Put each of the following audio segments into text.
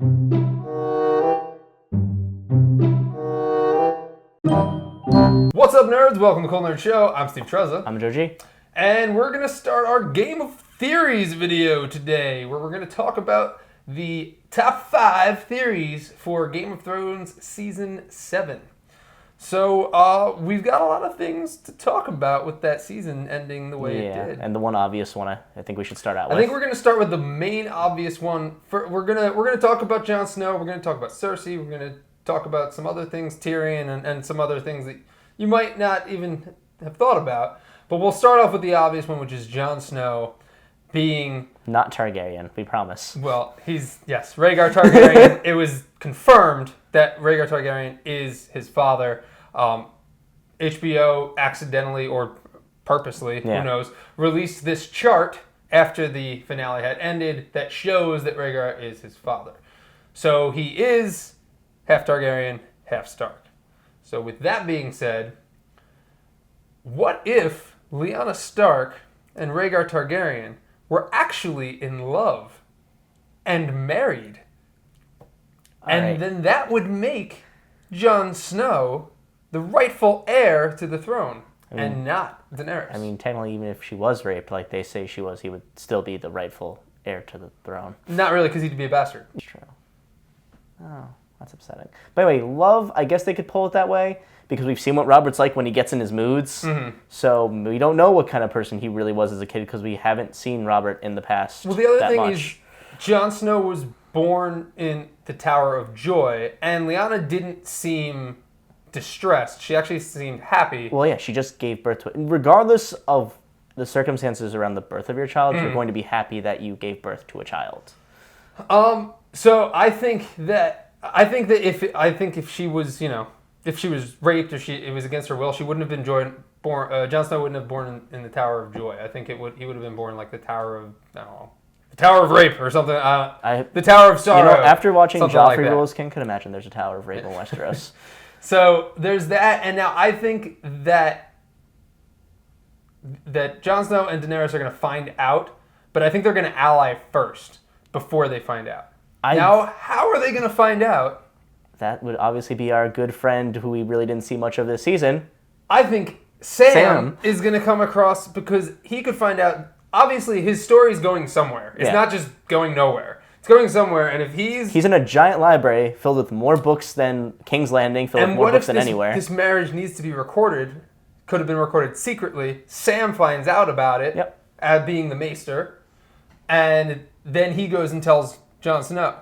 What's up, nerds? Welcome to Cool Nerd Show. I'm Steve Trezza. I'm Joe G. And we're going to start our Game of Theories video today, where we're going to talk about the top 5 theories for Game of Thrones Season 7. So, we've got a lot of things to talk about with that season ending the way it did. And the one obvious one I think we should start out with. I think we're going to start with the main obvious one. We're gonna talk about Jon Snow, we're going to talk about Cersei, we're going to talk about some other things, Tyrion, and some other things that you might not even have thought about. But we'll start off with the obvious one, which is Jon Snow being... Not Targaryen, we promise. Well, yes, Rhaegar Targaryen. It was confirmed that Rhaegar Targaryen is his father. HBO accidentally or purposely, who knows, released this chart after the finale had ended that shows that Rhaegar is his father. So he is half Targaryen, half Stark. So with that being said, what if Lyanna Stark and Rhaegar Targaryen were actually in love and married? Then that would make Jon Snow the rightful heir to the throne, and not Daenerys. I mean, technically, even if she was raped, like they say she was, he would still be the rightful heir to the throne. Not really, because he'd be a bastard. That's true. Oh, that's upsetting. But anyway, love, I guess they could pull it that way, because we've seen what Robert's like when he gets in his moods. Mm-hmm. So we don't know what kind of person he really was as a kid, because we haven't seen Robert in the past. Well, the other thing is, Jon Snow was born in the Tower of Joy, and Lyanna didn't seem distressed. She actually seemed happy. Well, yeah, she just gave birth to it. Regardless of the circumstances around the birth of your child, you're going to be happy that you gave birth to a child. So I think that if she was, if she was raped or it was against her will, she wouldn't have been born. Jon Snow wouldn't have born in the Tower of Joy. I think he would have been born like the Tower of, I don't know, the Tower of Rape or something. The Tower of Sorrow. After watching Joffrey Rules King, could imagine there's a Tower of Rape in Westeros. So there's that, and now I think that Jon Snow and Daenerys are going to find out, but I think they're going to ally first before they find out. Now, how are they going to find out? That would obviously be our good friend who we really didn't see much of this season. I think Sam is going to come across because he could find out. Obviously, his story's going somewhere. It's not just going nowhere. It's going somewhere, and if he's in a giant library filled with more books than King's Landing, filled with more books than anywhere. This marriage needs to be recorded. Could have been recorded secretly. Sam finds out about it, being the maester, and then he goes and tells Jon Snow.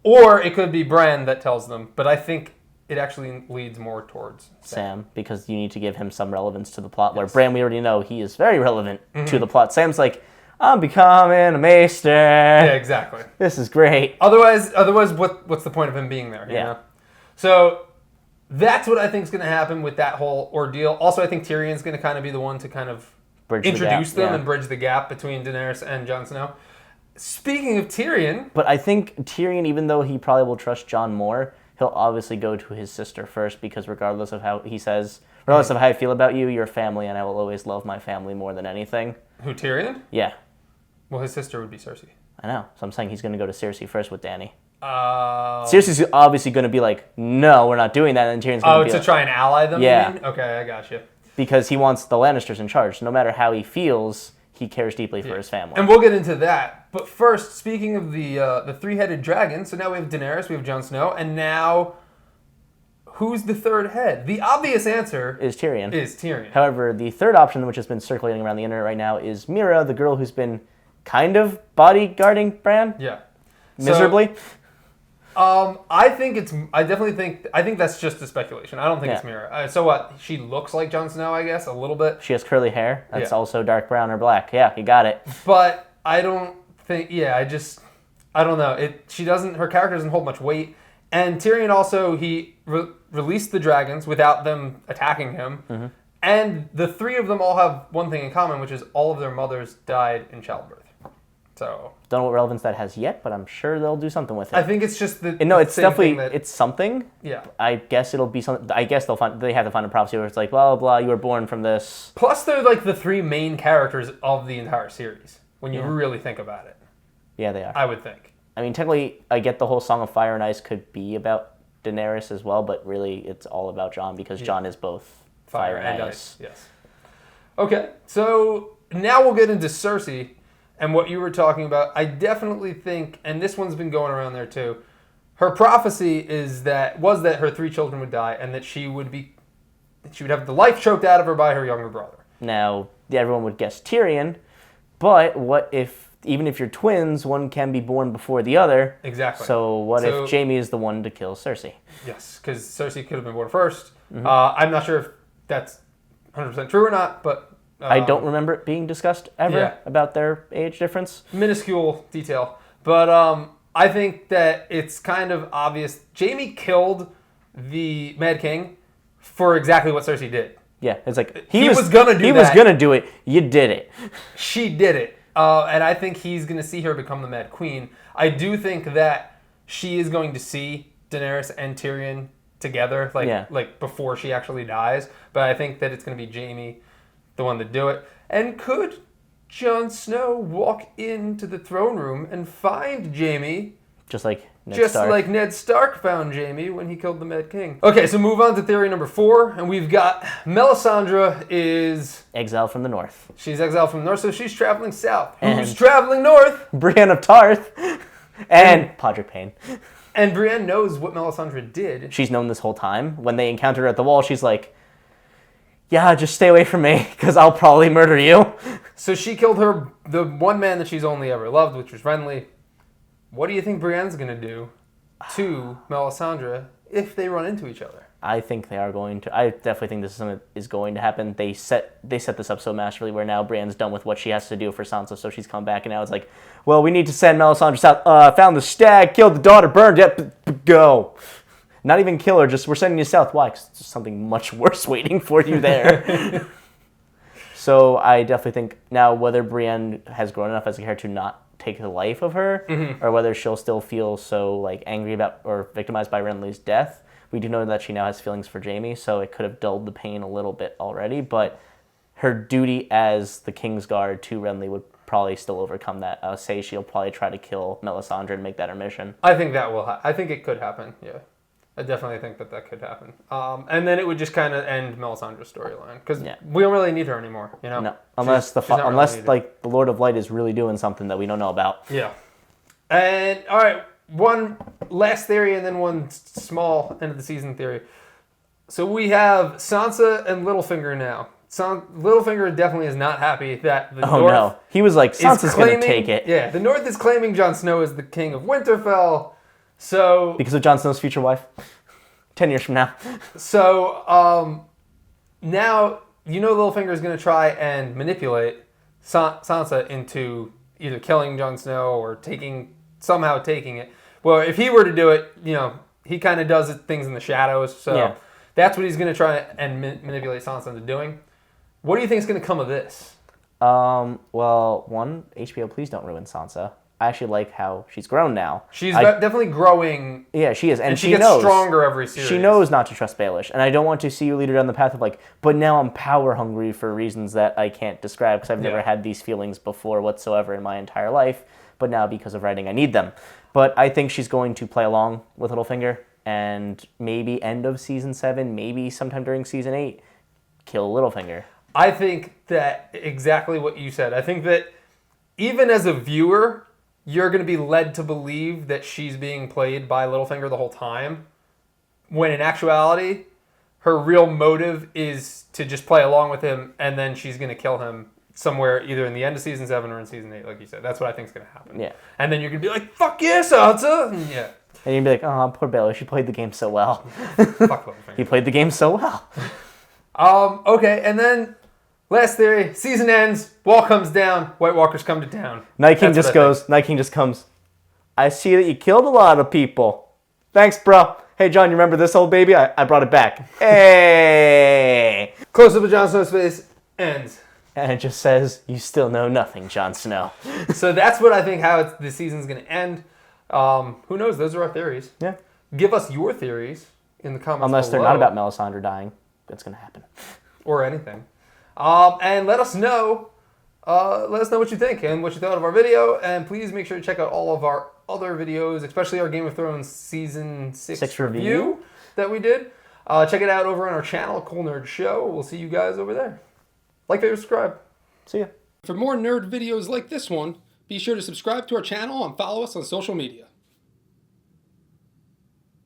Or it could be Bran that tells them, but I think it actually leads more towards Sam, because you need to give him some relevance to the plot. Where Bran, we already know he is very relevant to the plot. Sam's like, I'm becoming a maester. Yeah, exactly. This is great. Otherwise, what's the point of him being there? You know? So that's what I think is going to happen with that whole ordeal. Also, I think Tyrion's going to kind of be the one to kind of introduce them and bridge the gap between Daenerys and Jon Snow. Speaking of Tyrion... But I think Tyrion, even though he probably will trust Jon more, he'll obviously go to his sister first, because regardless of how he says, regardless of how I feel about you, you're family, and I will always love my family more than anything. Who, Tyrion? Yeah. Well, his sister would be Cersei. I know. So I'm saying he's going to go to Cersei first with Dany. Cersei's obviously going to be like, no, we're not doing that. And Tyrion's going to be try and ally them, yeah. You mean? Okay, I got you. Because he wants the Lannisters in charge. No matter how he feels, he cares deeply for his family. And we'll get into that. But first, speaking of the three-headed dragon, so now we have Daenerys, we have Jon Snow, and now... Who's the third head? The obvious answer is Tyrion. However, the third option, which has been circulating around the internet right now, is Mira, the girl who's been kind of bodyguarding Bran. Yeah. Miserably. So, I think that's just a speculation. I don't think it's Mira. So what? She looks like Jon Snow, I guess, a little bit. She has curly hair. That's also dark brown or black. Yeah, you got it. But I don't think. Yeah, I don't know. Her character doesn't hold much weight. And Tyrion also released the dragons without them attacking him. Mm-hmm. And the three of them all have one thing in common, which is all of their mothers died in childbirth. So don't know what relevance that has yet, but I'm sure they'll do something with it. I think it's just it's definitely it's something. Yeah. I guess it'll be something. I guess they have to find a prophecy where it's like blah blah blah. You were born from this. Plus, they're like the three main characters of the entire series when you really think about it. Yeah, they are. I would think. I mean, technically, I get the whole Song of Fire and Ice could be about Daenerys as well, but really it's all about Jon because Jon is both fire and ice. Yes. Okay, so now we'll get into Cersei and what you were talking about. I definitely think, and this one's been going around there too, her prophecy was that her 3 children would die and that she would have the life choked out of her by her younger brother. Now, everyone would guess Tyrion, but what if, even if you're twins, one can be born before the other? Exactly. So what if Jaime is the one to kill Cersei? Yes, because Cersei could have been born first. I'm not sure if that's 100% true or not, but... I don't remember it being discussed ever about their age difference. Minuscule detail. But I think that it's kind of obvious. Jaime killed the Mad King for exactly what Cersei did. Yeah, it's like, he was going to do that. He was going to do it. You did it. She did it. And I think he's going to see her become the Mad Queen. I do think that she is going to see Daenerys and Tyrion together, like before she actually dies. But I think that it's going to be Jaime, the one to do it. And could Jon Snow walk into the throne room and find Jaime? Just like Ned Stark found Jaime when he killed the Mad King. Okay, so move on to theory number 4. And we've got Melisandre is... exiled from the north. She's exiled from the north, so she's traveling south. Who's traveling north? Brienne of Tarth. And Podrick Payne. And Brienne knows what Melisandre did. She's known this whole time. When they encountered her at the wall, she's like, yeah, just stay away from me, because I'll probably murder you. So she killed the one man that she's only ever loved, which was Renly. What do you think Brienne's going to do to Melisandre if they run into each other? I think they are going to. I definitely think this is something that is going to happen. They set this up so masterfully where now Brienne's done with what she has to do for Sansa, so she's come back, and now it's like, well, we need to send Melisandre south. Found the stag, killed the daughter, burned it, go. Not even kill her, just we're sending you south. Why? Because there's something much worse waiting for you there. So I definitely think now whether Brienne has grown enough as a character to not take the life of her, or whether she'll still feel so like angry about or victimized by Renly's death. We do know that she now has feelings for Jaime, so it could have dulled the pain a little bit already, but her duty as the Kingsguard to Renly would probably still overcome that. I'll say she'll probably try to kill Melisandre and make that her mission. I think that will I think it could happen, yeah. I definitely think that could happen. And then it would just kind of end Melisandre's storyline, because we don't really need her anymore, you know? No, unless the Lord of Light is really doing something that we don't know about. Yeah. And, all right, one last theory and then one small end of the season theory. So we have Sansa and Littlefinger now. Littlefinger definitely is not happy that the North... no. He was like, Sansa's going to take it. Yeah, the North is claiming Jon Snow is the king of Winterfell, so... because of Jon Snow's future wife? 10 years from now. So, now, Littlefinger is going to try and manipulate Sansa into either killing Jon Snow or somehow taking it. Well, if he were to do it, he kind of does things in the shadows. So that's what he's going to try and manipulate Sansa into doing. What do you think is going to come of this? Well, one, HBO, please don't ruin Sansa. I actually like how she's grown now. She's definitely growing. Yeah, she is. And she gets knows, stronger every series. She knows not to trust Baelish. And I don't want to see you lead her down the path of but now I'm power hungry for reasons that I can't describe because I've never had these feelings before whatsoever in my entire life. But now because of writing, I need them. But I think she's going to play along with Littlefinger. And maybe end of season 7, maybe sometime during season 8, kill Littlefinger. I think that exactly what you said. I think that even as a viewer, you're going to be led to believe that she's being played by Littlefinger the whole time, when in actuality, her real motive is to just play along with him, and then she's going to kill him somewhere either in the end of season 7 or in season 8, like you said. That's what I think is going to happen. Yeah. And then you're going to be like, fuck yeah, Sansa! And yeah. And you'd be like, oh, poor Baelish, she played the game so well. Fuck Littlefinger. He played the game so well. Okay, and then... last theory, season ends, wall comes down, White Walkers come to town. Night King just comes, I see that you killed a lot of people. Thanks, bro. Hey, John, you remember this old baby? I brought it back. Hey! Close up of Jon Snow's face, ends. And it just says, you still know nothing, Jon Snow. So that's what I think how the season's going to end. Who knows? Those are our theories. Yeah. Give us your theories in the comments Unless below. they're not about Melisandre dying. That's going to happen. Or anything. And let us know what you think and what you thought of our video. And please make sure to check out all of our other videos, especially our Game of Thrones Season 6 review that we did. Check it out over on our channel, Cool Nerd Show. We'll see you guys over there. Like, favorite, subscribe. See ya. For more nerd videos like this one, be sure to subscribe to our channel and follow us on social media.